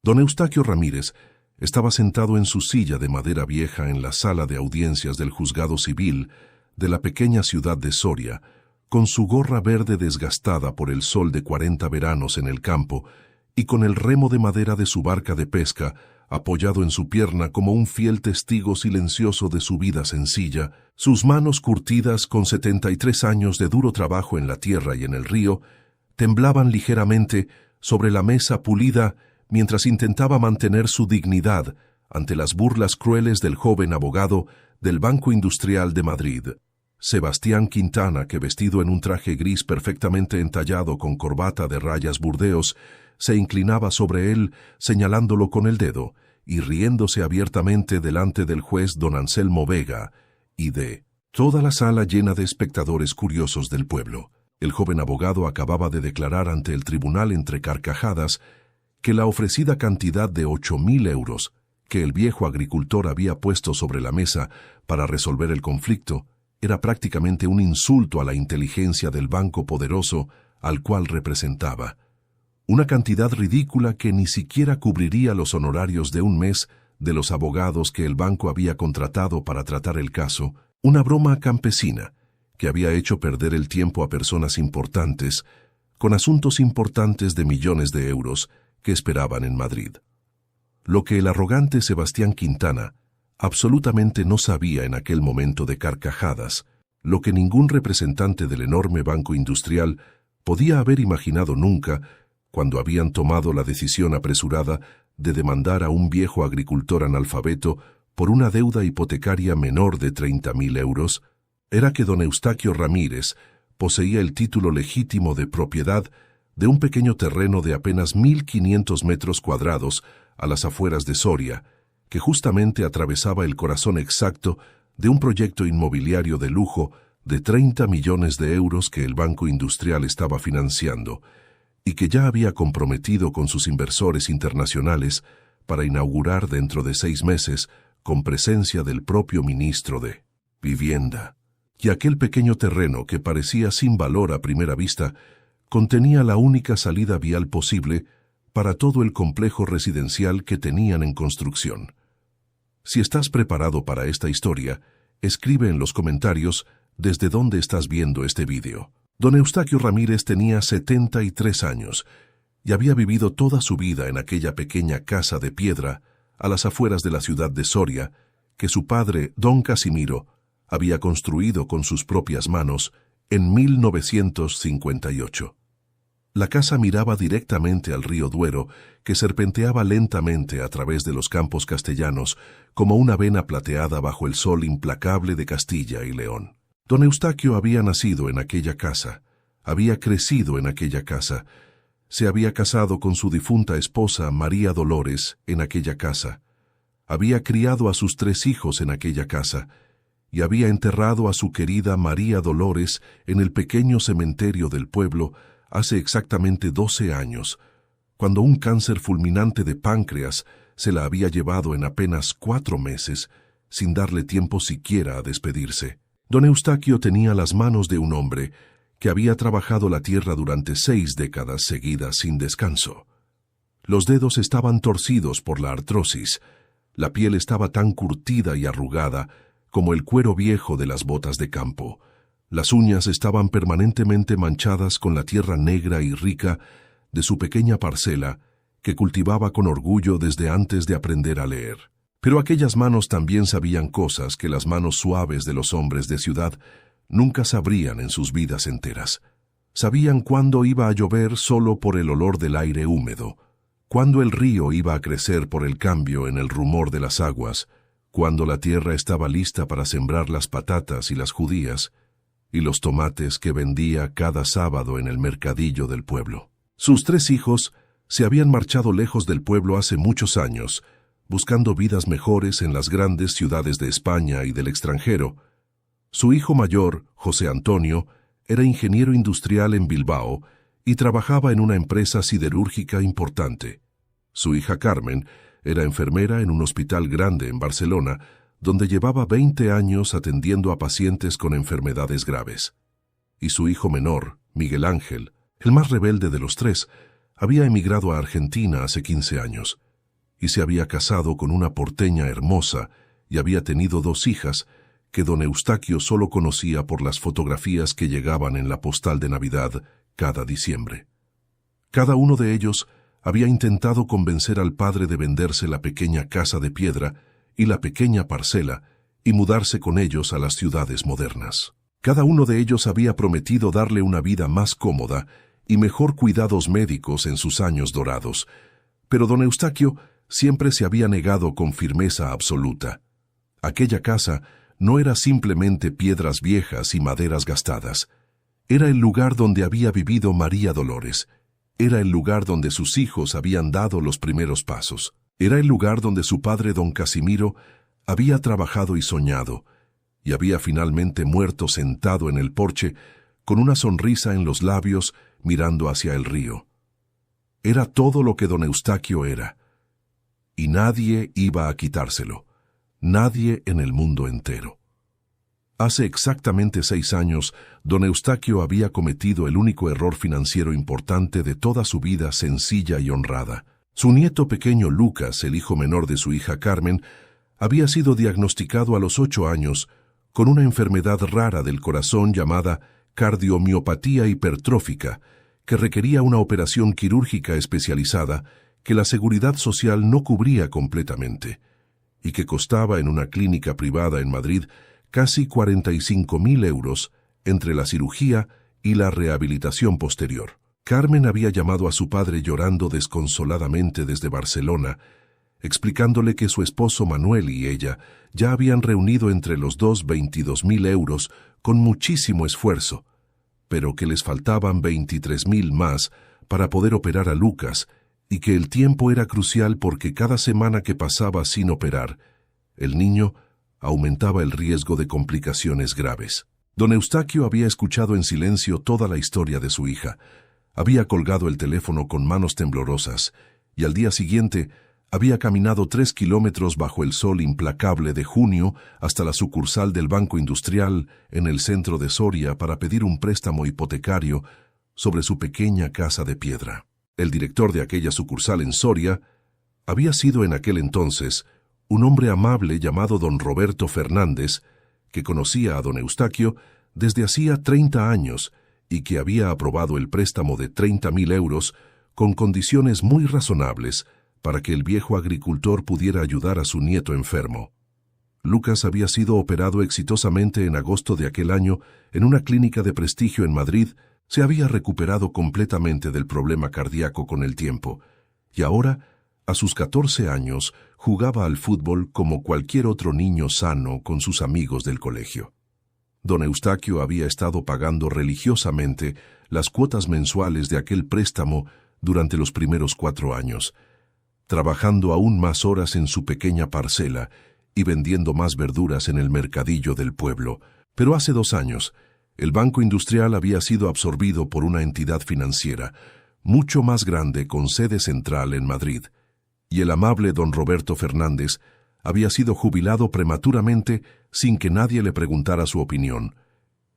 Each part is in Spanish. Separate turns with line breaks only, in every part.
Don Eustaquio Ramírez estaba sentado en su silla de madera vieja en la sala de audiencias del juzgado civil de la pequeña ciudad de Soria, con su gorra verde desgastada por el sol de 40 veranos en el campo y con el remo de madera de su barca de pesca apoyado en su pierna como un fiel testigo silencioso de su vida sencilla, sus manos curtidas con 73 años de duro trabajo en la tierra y en el río, temblaban ligeramente sobre la mesa pulida mientras intentaba mantener su dignidad ante las burlas crueles del joven abogado del Banco Industrial de Madrid. Sebastián Quintana, que vestido en un traje gris perfectamente entallado con corbata de rayas burdeos, se inclinaba sobre él señalándolo con el dedo y riéndose abiertamente delante del juez don Anselmo Vega y de toda la sala llena de espectadores curiosos del pueblo. El joven abogado acababa de declarar ante el tribunal entre carcajadas que la ofrecida cantidad de 8.000 euros que el viejo agricultor había puesto sobre la mesa para resolver el conflicto era prácticamente un insulto a la inteligencia del banco poderoso al cual representaba. Una cantidad ridícula que ni siquiera cubriría los honorarios de un mes de los abogados que el banco había contratado para tratar el caso, una broma campesina que había hecho perder el tiempo a personas importantes con asuntos importantes de millones de euros que esperaban en Madrid. Lo que el arrogante Sebastián Quintana absolutamente no sabía en aquel momento de carcajadas, lo que ningún representante del enorme banco industrial podía haber imaginado nunca cuando habían tomado la decisión apresurada de demandar a un viejo agricultor analfabeto por una deuda hipotecaria menor de 30.000 euros, era que don Eustaquio Ramírez poseía el título legítimo de propiedad de un pequeño terreno de apenas 1.500 metros cuadrados a las afueras de Soria, que justamente atravesaba el corazón exacto de un proyecto inmobiliario de lujo de 30 millones de euros que el Banco Industrial estaba financiando y que ya había comprometido con sus inversores internacionales para inaugurar dentro de 6 meses con presencia del propio ministro de Vivienda. Y aquel pequeño terreno que parecía sin valor a primera vista contenía la única salida vial posible para todo el complejo residencial que tenían en construcción. Si estás preparado para esta historia, escribe en los comentarios desde dónde estás viendo este vídeo. Don Eustaquio Ramírez tenía 73 años y había vivido toda su vida en aquella pequeña casa de piedra a las afueras de la ciudad de Soria, que su padre, don Casimiro, había construido con sus propias manos en 1958. La casa miraba directamente al río Duero, que serpenteaba lentamente a través de los campos castellanos como una vena plateada bajo el sol implacable de Castilla y León. Don Eustaquio había nacido en aquella casa, había crecido en aquella casa, se había casado con su difunta esposa María Dolores en aquella casa, había criado a sus 3 hijos en aquella casa, y había enterrado a su querida María Dolores en el pequeño cementerio del pueblo hace exactamente 12 años, cuando un cáncer fulminante de páncreas se la había llevado en apenas 4 meses, sin darle tiempo siquiera a despedirse. Don Eustaquio tenía las manos de un hombre que había trabajado la tierra durante 6 décadas seguidas sin descanso. Los dedos estaban torcidos por la artrosis, la piel estaba tan curtida y arrugada como el cuero viejo de las botas de campo. Las uñas estaban permanentemente manchadas con la tierra negra y rica de su pequeña parcela que cultivaba con orgullo desde antes de aprender a leer. Pero aquellas manos también sabían cosas que las manos suaves de los hombres de ciudad nunca sabrían en sus vidas enteras. Sabían cuándo iba a llover solo por el olor del aire húmedo, cuándo el río iba a crecer por el cambio en el rumor de las aguas, cuando la tierra estaba lista para sembrar las patatas y las judías, y los tomates que vendía cada sábado en el mercadillo del pueblo. Sus 3 hijos se habían marchado lejos del pueblo hace muchos años, buscando vidas mejores en las grandes ciudades de España y del extranjero. Su hijo mayor, José Antonio, era ingeniero industrial en Bilbao y trabajaba en una empresa siderúrgica importante. Su hija Carmen era enfermera en un hospital grande en Barcelona, donde llevaba 20 años atendiendo a pacientes con enfermedades graves. Y su hijo menor, Miguel Ángel, el más rebelde de los 3, había emigrado a Argentina hace 15 años. y se había casado con una porteña hermosa y había tenido 2 hijas que don Eustaquio solo conocía por las fotografías que llegaban en la postal de Navidad cada diciembre. Cada uno de ellos había intentado convencer al padre de venderse la pequeña casa de piedra y la pequeña parcela y mudarse con ellos a las ciudades modernas. Cada uno de ellos había prometido darle una vida más cómoda y mejor cuidados médicos en sus años dorados, pero don Eustaquio siempre se había negado con firmeza absoluta. Aquella casa no era simplemente piedras viejas y maderas gastadas. Era el lugar donde había vivido María Dolores. Era el lugar donde sus hijos habían dado los primeros pasos. Era el lugar donde su padre, don Casimiro, había trabajado y soñado, y había finalmente muerto sentado en el porche, con una sonrisa en los labios, mirando hacia el río. Era todo lo que don Eustaquio era, y nadie iba a quitárselo. Nadie en el mundo entero. Hace exactamente 6 años, don Eustaquio había cometido el único error financiero importante de toda su vida sencilla y honrada. Su nieto pequeño Lucas, el hijo menor de su hija Carmen, había sido diagnosticado a los 8 años con una enfermedad rara del corazón llamada cardiomiopatía hipertrófica, que requería una operación quirúrgica especializada que la Seguridad Social no cubría completamente, y que costaba en una clínica privada en Madrid casi 45.000 euros entre la cirugía y la rehabilitación posterior. Carmen había llamado a su padre llorando desconsoladamente desde Barcelona, explicándole que su esposo Manuel y ella ya habían reunido entre los dos 22.000 euros con muchísimo esfuerzo, pero que les faltaban 23.000 más para poder operar a Lucas, y que el tiempo era crucial porque cada semana que pasaba sin operar, el niño aumentaba el riesgo de complicaciones graves. Don Eustaquio había escuchado en silencio toda la historia de su hija, había colgado el teléfono con manos temblorosas, y al día siguiente había caminado 3 kilómetros bajo el sol implacable de junio hasta la sucursal del Banco Industrial en el centro de Soria para pedir un préstamo hipotecario sobre su pequeña casa de piedra. El director de aquella sucursal en Soria había sido en aquel entonces un hombre amable llamado don Roberto Fernández, que conocía a don Eustaquio desde hacía 30 años y que había aprobado el préstamo de 30.000 euros con condiciones muy razonables para que el viejo agricultor pudiera ayudar a su nieto enfermo. Lucas había sido operado exitosamente en agosto de aquel año en una clínica de prestigio en Madrid. Se había recuperado completamente del problema cardíaco con el tiempo, y ahora, a sus 14 años, jugaba al fútbol como cualquier otro niño sano con sus amigos del colegio. Don Eustaquio había estado pagando religiosamente las cuotas mensuales de aquel préstamo durante los primeros 4 años, trabajando aún más horas en su pequeña parcela y vendiendo más verduras en el mercadillo del pueblo. Pero hace 2 años, el Banco Industrial había sido absorbido por una entidad financiera mucho más grande con sede central en Madrid, y el amable don Roberto Fernández había sido jubilado prematuramente sin que nadie le preguntara su opinión,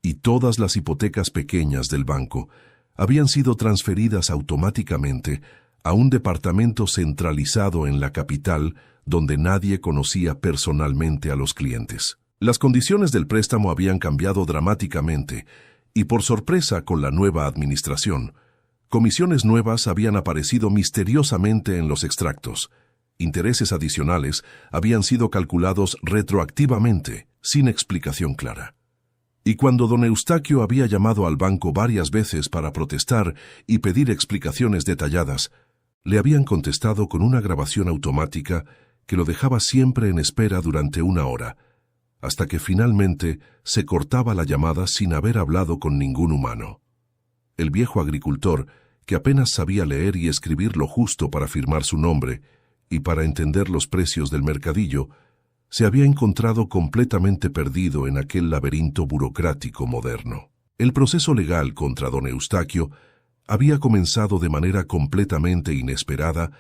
y todas las hipotecas pequeñas del banco habían sido transferidas automáticamente a un departamento centralizado en la capital donde nadie conocía personalmente a los clientes. Las condiciones del préstamo habían cambiado dramáticamente y, por sorpresa con la nueva administración, comisiones nuevas habían aparecido misteriosamente en los extractos. Intereses adicionales habían sido calculados retroactivamente, sin explicación clara. Y cuando don Eustaquio había llamado al banco varias veces para protestar y pedir explicaciones detalladas, le habían contestado con una grabación automática que lo dejaba siempre en espera durante 1 hora, hasta que finalmente se cortaba la llamada sin haber hablado con ningún humano. El viejo agricultor, que apenas sabía leer y escribir lo justo para firmar su nombre y para entender los precios del mercadillo, se había encontrado completamente perdido en aquel laberinto burocrático moderno. El proceso legal contra don Eustaquio había comenzado de manera completamente inesperada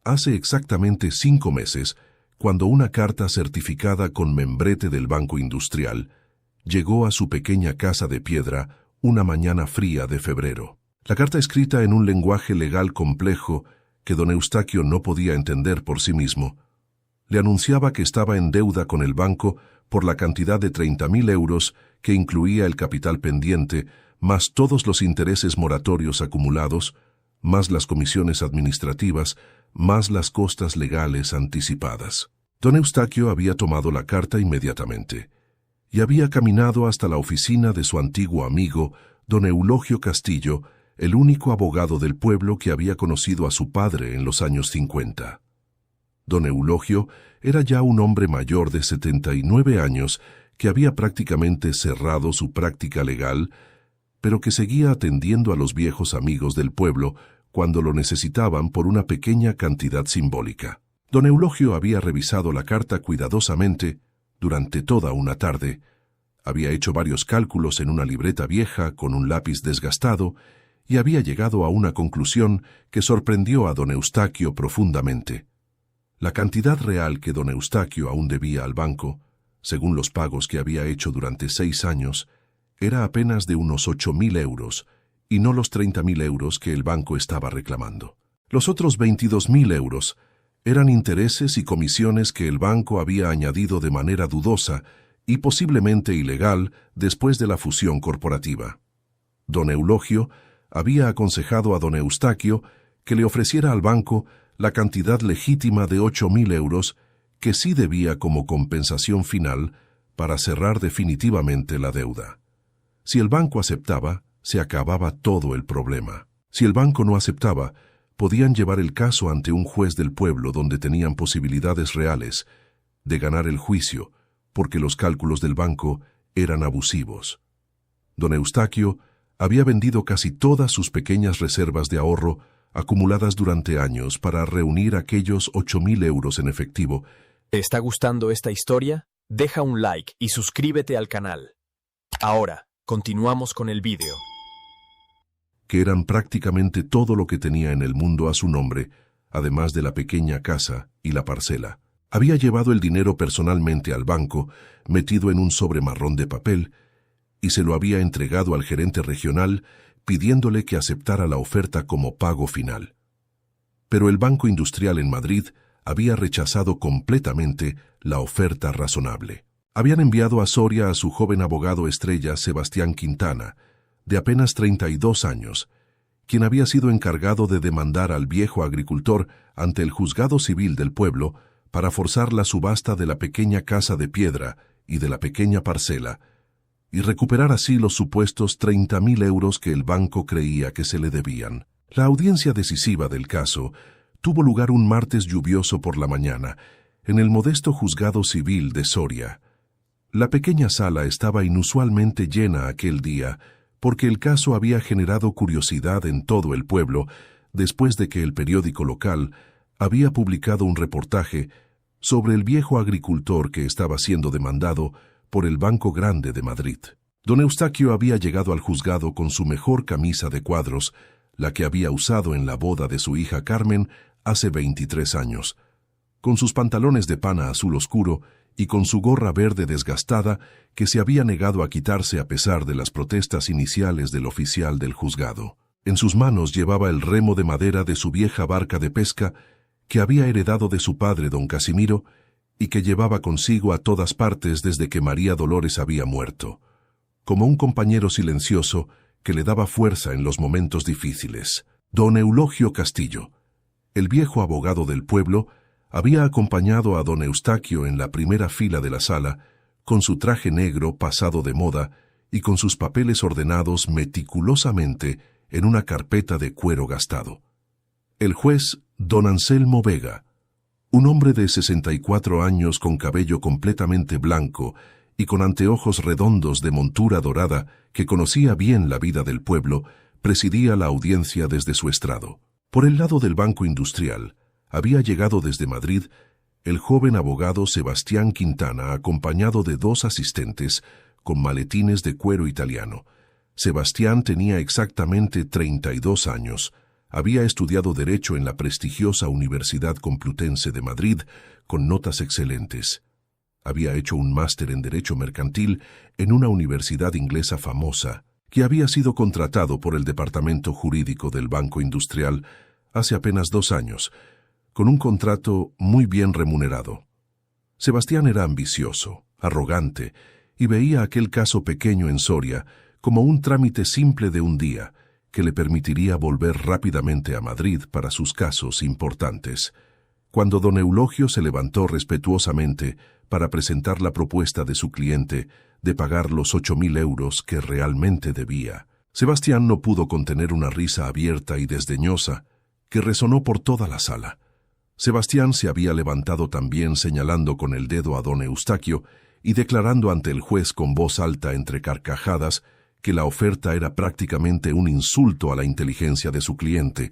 hace exactamente 5 meses, cuando una carta certificada con membrete del Banco Industrial llegó a su pequeña casa de piedra una mañana fría de febrero. La carta, escrita en un lenguaje legal complejo que don Eustaquio no podía entender por sí mismo. Le anunciaba que estaba en deuda con el banco por la cantidad de 30.000 euros que incluía el capital pendiente, más todos los intereses moratorios acumulados, más las comisiones administrativas, más las costas legales anticipadas. Don Eustaquio había tomado la carta inmediatamente y había caminado hasta la oficina de su antiguo amigo, don Eulogio Castillo, el único abogado del pueblo que había conocido a su padre en los años 50. Don Eulogio era ya un hombre mayor de 79 años que había prácticamente cerrado su práctica legal, pero que seguía atendiendo a los viejos amigos del pueblo cuando lo necesitaban por una pequeña cantidad simbólica. Don Eulogio había revisado la carta cuidadosamente durante toda una tarde, había hecho varios cálculos en una libreta vieja con un lápiz desgastado y había llegado a una conclusión que sorprendió a don Eustaquio profundamente. La cantidad real que don Eustaquio aún debía al banco, según los pagos que había hecho durante 6 años, era apenas de unos 8.000 euros, y no los 30.000 euros que el banco estaba reclamando. Los otros 22.000 euros eran intereses y comisiones que el banco había añadido de manera dudosa y posiblemente ilegal después de la fusión corporativa. Don Eulogio había aconsejado a don Eustaquio que le ofreciera al banco la cantidad legítima de 8.000 euros que sí debía como compensación final para cerrar definitivamente la deuda. Si el banco aceptaba, se acababa todo el problema. Si el banco no aceptaba, podían llevar el caso ante un juez del pueblo donde tenían posibilidades reales de ganar el juicio, porque los cálculos del banco eran abusivos. Don Eustaquio había vendido casi todas sus pequeñas reservas de ahorro acumuladas durante años para reunir aquellos 8.000 euros en efectivo.
¿Te está gustando esta historia? Deja un like y suscríbete al canal. Ahora, continuamos con el vídeo.
Que eran prácticamente todo lo que tenía en el mundo a su nombre, además de la pequeña casa y la parcela. Había llevado el dinero personalmente al banco, metido en un sobre marrón de papel, y se lo había entregado al gerente regional, pidiéndole que aceptara la oferta como pago final. Pero el Banco Industrial en Madrid había rechazado completamente la oferta razonable. Habían enviado a Soria a su joven abogado estrella Sebastián Quintana, de apenas 32 años, quien había sido encargado de demandar al viejo agricultor ante el juzgado civil del pueblo para forzar la subasta de la pequeña casa de piedra y de la pequeña parcela, y recuperar así los supuestos 30.000 euros que el banco creía que se le debían. La audiencia decisiva del caso tuvo lugar un martes lluvioso por la mañana, en el modesto juzgado civil de Soria. La pequeña sala estaba inusualmente llena aquel día, porque el caso había generado curiosidad en todo el pueblo, después de que el periódico local había publicado un reportaje sobre el viejo agricultor que estaba siendo demandado por el Banco Grande de Madrid. Don Eustaquio había llegado al juzgado con su mejor camisa de cuadros, la que había usado en la boda de su hija Carmen hace 23 años, con sus pantalones de pana azul oscuro y con su gorra verde desgastada que se había negado a quitarse a pesar de las protestas iniciales del oficial del juzgado. En sus manos llevaba el remo de madera de su vieja barca de pesca que había heredado de su padre don Casimiro y que llevaba consigo a todas partes desde que María Dolores había muerto, como un compañero silencioso que le daba fuerza en los momentos difíciles. Don Eulogio Castillo, el viejo abogado del pueblo, había acompañado a don Eustaquio en la primera fila de la sala, con su traje negro pasado de moda y con sus papeles ordenados meticulosamente en una carpeta de cuero gastado. El juez, don Anselmo Vega, un hombre de 64 años con cabello completamente blanco y con anteojos redondos de montura dorada que conocía bien la vida del pueblo, presidía la audiencia desde su estrado. Por el lado del Banco Industrial, había llegado desde Madrid el joven abogado Sebastián Quintana, acompañado de 2 asistentes con maletines de cuero italiano. Sebastián tenía exactamente 32 años. Había estudiado Derecho en la prestigiosa Universidad Complutense de Madrid con notas excelentes. Había hecho un máster en Derecho Mercantil en una universidad inglesa famosa, que había sido contratado por el Departamento Jurídico del Banco Industrial, hace apenas 2 años, con un contrato muy bien remunerado. Sebastián era ambicioso, arrogante, y veía aquel caso pequeño en Soria como un trámite simple de un día que le permitiría volver rápidamente a Madrid para sus casos importantes. Cuando don Eulogio se levantó respetuosamente para presentar la propuesta de su cliente de pagar los 8.000 euros que realmente debía, Sebastián no pudo contener una risa abierta y desdeñosa que resonó por toda la sala. Sebastián se había levantado también señalando con el dedo a don Eustaquio y declarando ante el juez con voz alta entre carcajadas que la oferta era prácticamente un insulto a la inteligencia de su cliente,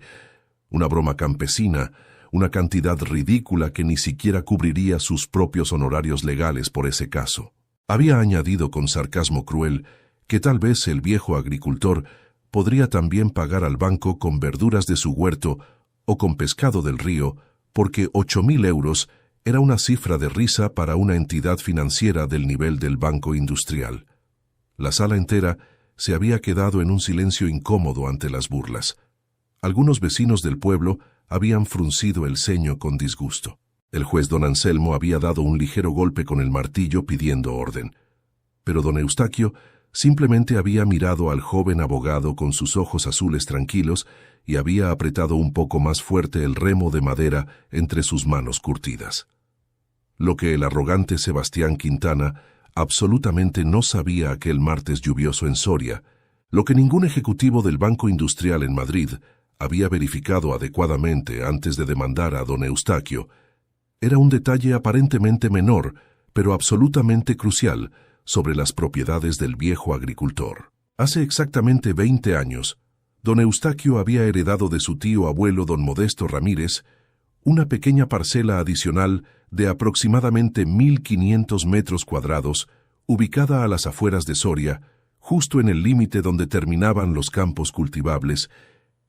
una broma campesina, una cantidad ridícula que ni siquiera cubriría sus propios honorarios legales por ese caso. Había añadido con sarcasmo cruel que tal vez el viejo agricultor podría también pagar al banco con verduras de su huerto o con pescado del río, porque 8.000 euros era una cifra de risa para una entidad financiera del nivel del Banco Industrial. La sala entera se había quedado en un silencio incómodo ante las burlas. Algunos vecinos del pueblo habían fruncido el ceño con disgusto. El juez don Anselmo había dado un ligero golpe con el martillo pidiendo orden. Pero don Eustaquio simplemente había mirado al joven abogado con sus ojos azules tranquilos y había apretado un poco más fuerte el remo de madera entre sus manos curtidas. Lo que el arrogante Sebastián Quintana absolutamente no sabía aquel martes lluvioso en Soria, lo que ningún ejecutivo del Banco Industrial en Madrid había verificado adecuadamente antes de demandar a don Eustaquio, era un detalle aparentemente menor, pero absolutamente crucial, sobre las propiedades del viejo agricultor. Hace exactamente 20 años, don Eustaquio había heredado de su tío abuelo don Modesto Ramírez una pequeña parcela adicional de aproximadamente 1.500 metros cuadrados, ubicada a las afueras de Soria, justo en el límite donde terminaban los campos cultivables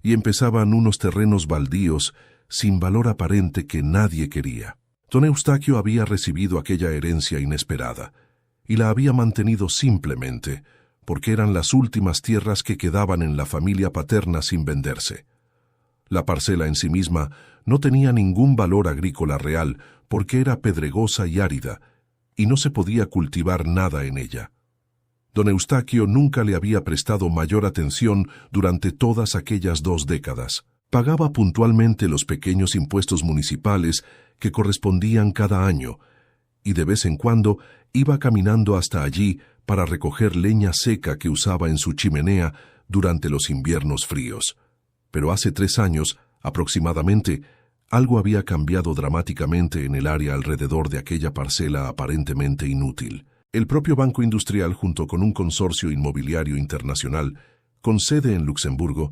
y empezaban unos terrenos baldíos sin valor aparente que nadie quería. Don Eustaquio había recibido aquella herencia inesperada y la había mantenido simplemente porque eran las últimas tierras que quedaban en la familia paterna sin venderse. La parcela en sí misma no tenía ningún valor agrícola real porque era pedregosa y árida, y no se podía cultivar nada en ella. Don Eustaquio nunca le había prestado mayor atención durante todas aquellas 2 décadas. Pagaba puntualmente los pequeños impuestos municipales que correspondían cada año, y de vez en cuando iba caminando hasta allí para recoger leña seca que usaba en su chimenea durante los inviernos fríos. Pero hace 3 años, aproximadamente, algo había cambiado dramáticamente en el área alrededor de aquella parcela aparentemente inútil. El propio Banco Industrial, junto con un consorcio inmobiliario internacional, con sede en Luxemburgo,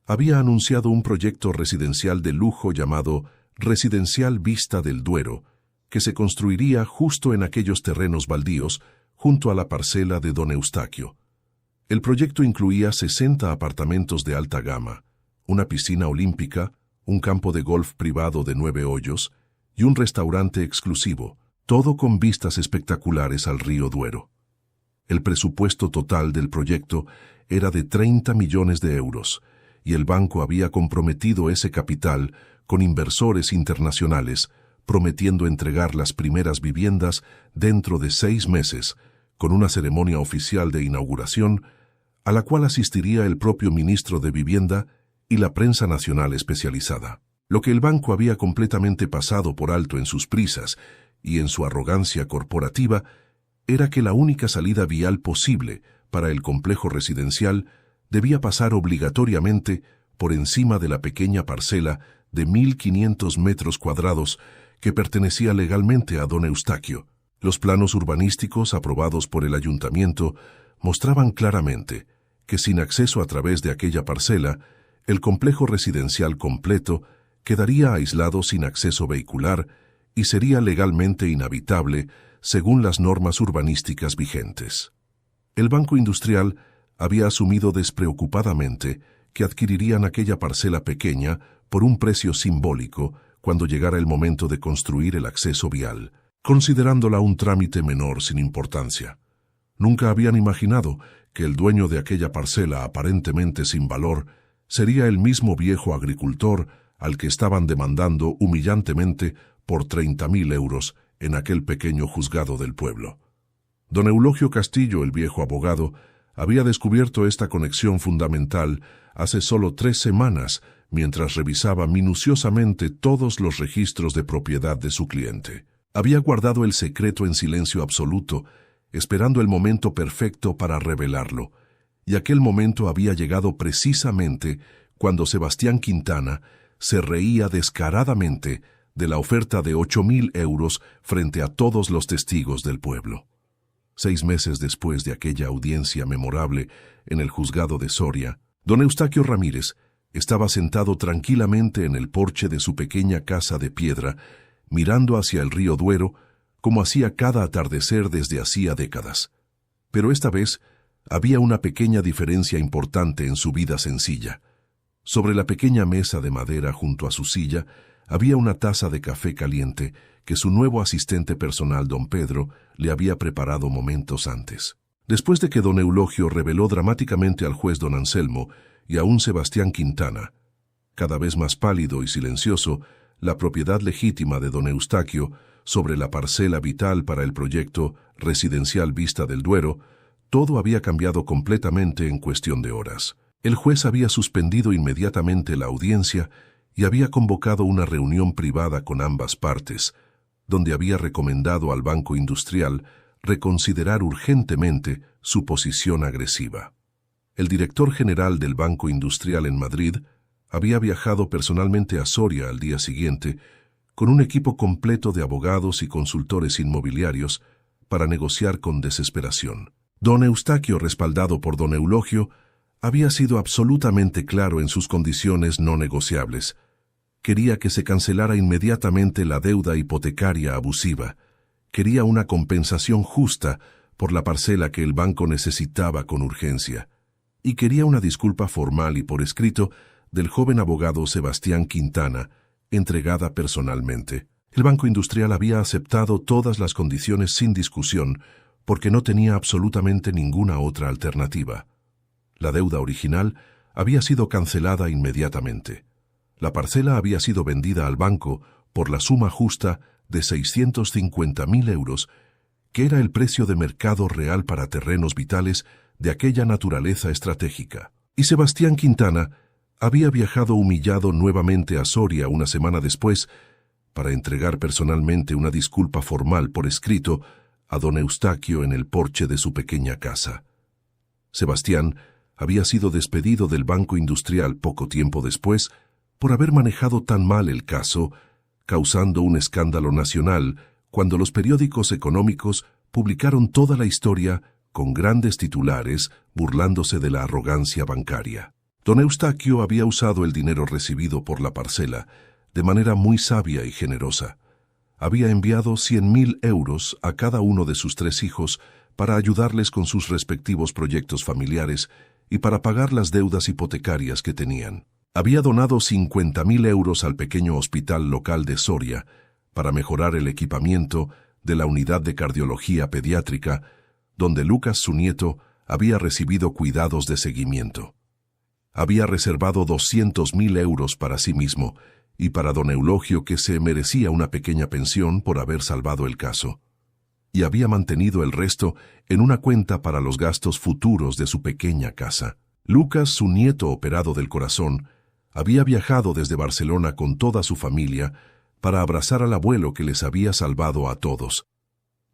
había anunciado un proyecto residencial de lujo llamado Residencial Vista del Duero, que se construiría justo en aquellos terrenos baldíos, junto a la parcela de don Eustaquio. El proyecto incluía 60 apartamentos de alta gama, una piscina olímpica, un campo de golf privado de 9 hoyos y un restaurante exclusivo, todo con vistas espectaculares al río Duero. El presupuesto total del proyecto era de 30 millones de euros, y el banco había comprometido ese capital con inversores internacionales, prometiendo entregar las primeras viviendas dentro de 6 meses, con una ceremonia oficial de inauguración, a la cual asistiría el propio ministro de Vivienda y la prensa nacional especializada. Lo que el banco había completamente pasado por alto en sus prisas y en su arrogancia corporativa era que la única salida vial posible para el complejo residencial debía pasar obligatoriamente por encima de la pequeña parcela de 1.500 metros cuadrados que pertenecía legalmente a don Eustaquio. Los planos urbanísticos aprobados por el ayuntamiento mostraban claramente que sin acceso a través de aquella parcela, el complejo residencial completo quedaría aislado sin acceso vehicular y sería legalmente inhabitable según las normas urbanísticas vigentes. El Banco Industrial había asumido despreocupadamente que adquirirían aquella parcela pequeña por un precio simbólico cuando llegara el momento de construir el acceso vial, considerándola un trámite menor sin importancia. Nunca habían imaginado que el dueño de aquella parcela aparentemente sin valor sería el mismo viejo agricultor al que estaban demandando humillantemente por 30.000 euros en aquel pequeño juzgado del pueblo. Don Eulogio Castillo, el viejo abogado, había descubierto esta conexión fundamental hace solo 3 semanas, mientras revisaba minuciosamente todos los registros de propiedad de su cliente. Había guardado el secreto en silencio absoluto, esperando el momento perfecto para revelarlo, y aquel momento había llegado precisamente cuando Sebastián Quintana se reía descaradamente de la oferta de 8.000 euros frente a todos los testigos del pueblo. 6 meses después de aquella audiencia memorable en el juzgado de Soria, don Eustaquio Ramírez estaba sentado tranquilamente en el porche de su pequeña casa de piedra, mirando hacia el río Duero, como hacía cada atardecer desde hacía décadas. Pero esta vez había una pequeña diferencia importante en su vida sencilla. Sobre la pequeña mesa de madera junto a su silla había una taza de café caliente que su nuevo asistente personal, don Pedro, le había preparado momentos antes. Después de que don Eulogio reveló dramáticamente al juez don Anselmo y a un Sebastián Quintana, cada vez más pálido y silencioso, la propiedad legítima de don Eustaquio sobre la parcela vital para el proyecto residencial Vista del Duero, todo había cambiado completamente en cuestión de horas. El juez había suspendido inmediatamente la audiencia y había convocado una reunión privada con ambas partes, donde había recomendado al Banco Industrial reconsiderar urgentemente su posición agresiva. El director general del Banco Industrial en Madrid había viajado personalmente a Soria al día siguiente con un equipo completo de abogados y consultores inmobiliarios para negociar con desesperación. Don Eustaquio, respaldado por don Eulogio, había sido absolutamente claro en sus condiciones no negociables. Quería que se cancelara inmediatamente la deuda hipotecaria abusiva. Quería una compensación justa por la parcela que el banco necesitaba con urgencia. Y quería una disculpa formal y por escrito del joven abogado Sebastián Quintana, entregada personalmente. El Banco Industrial había aceptado todas las condiciones sin discusión, porque no tenía absolutamente ninguna otra alternativa. La deuda original había sido cancelada inmediatamente. La parcela había sido vendida al banco por la suma justa de 650.000 euros, que era el precio de mercado real para terrenos vitales de aquella naturaleza estratégica. Y Sebastián Quintana había viajado humillado nuevamente a Soria una semana después para entregar personalmente una disculpa formal por escrito a don Eustaquio en el porche de su pequeña casa. Sebastián había sido despedido del Banco Industrial poco tiempo después por haber manejado tan mal el caso, causando un escándalo nacional cuando los periódicos económicos publicaron toda la historia con grandes titulares burlándose de la arrogancia bancaria. Don Eustaquio había usado el dinero recibido por la parcela de manera muy sabia y generosa. Había enviado 100.000 euros a cada uno de sus 3 hijos para ayudarles con sus respectivos proyectos familiares y para pagar las deudas hipotecarias que tenían. Había donado 50.000 euros al pequeño hospital local de Soria para mejorar el equipamiento de la unidad de cardiología pediátrica, donde Lucas, su nieto, había recibido cuidados de seguimiento. Había reservado 200.000 euros para sí mismo y para don Eulogio, que se merecía una pequeña pensión por haber salvado el caso. Y había mantenido el resto en una cuenta para los gastos futuros de su pequeña casa. Lucas, su nieto operado del corazón, había viajado desde Barcelona con toda su familia para abrazar al abuelo que les había salvado a todos.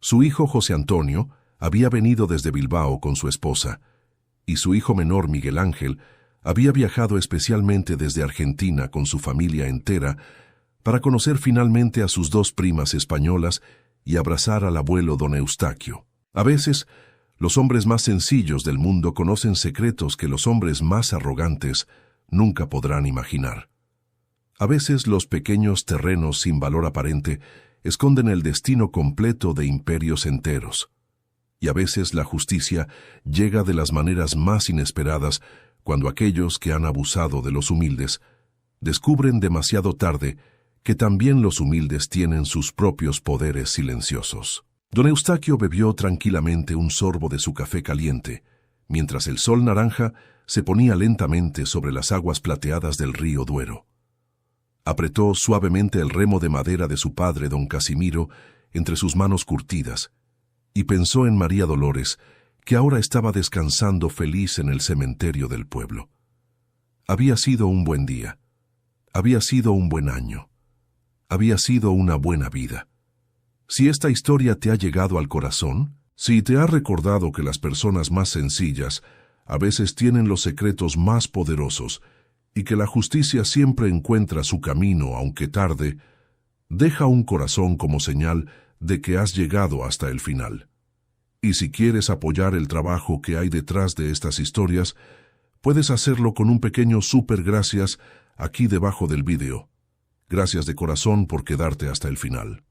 Su hijo José Antonio había venido desde Bilbao con su esposa, y su hijo menor Miguel Ángel había viajado especialmente desde Argentina con su familia entera para conocer finalmente a sus 2 primas españolas y abrazar al abuelo don Eustaquio. A veces, los hombres más sencillos del mundo conocen secretos que los hombres más arrogantes nunca podrán imaginar. A veces los pequeños terrenos sin valor aparente esconden el destino completo de imperios enteros. Y a veces la justicia llega de las maneras más inesperadas cuando aquellos que han abusado de los humildes descubren demasiado tarde que también los humildes tienen sus propios poderes silenciosos. Don Eustaquio bebió tranquilamente un sorbo de su café caliente, mientras el sol naranja se ponía lentamente sobre las aguas plateadas del río Duero. Apretó suavemente el remo de madera de su padre, don Casimiro, entre sus manos curtidas, y pensó en María Dolores, que ahora estaba descansando feliz en el cementerio del pueblo. Había sido un buen día. Había sido un buen año. Había sido una buena vida. Si esta historia te ha llegado al corazón, si te ha recordado que las personas más sencillas a veces tienen los secretos más poderosos y que la justicia siempre encuentra su camino aunque tarde, deja un corazón como señal de que has llegado hasta el final. Y si quieres apoyar el trabajo que hay detrás de estas historias, puedes hacerlo con un pequeño súper gracias aquí debajo del vídeo. Gracias de corazón por quedarte hasta el final.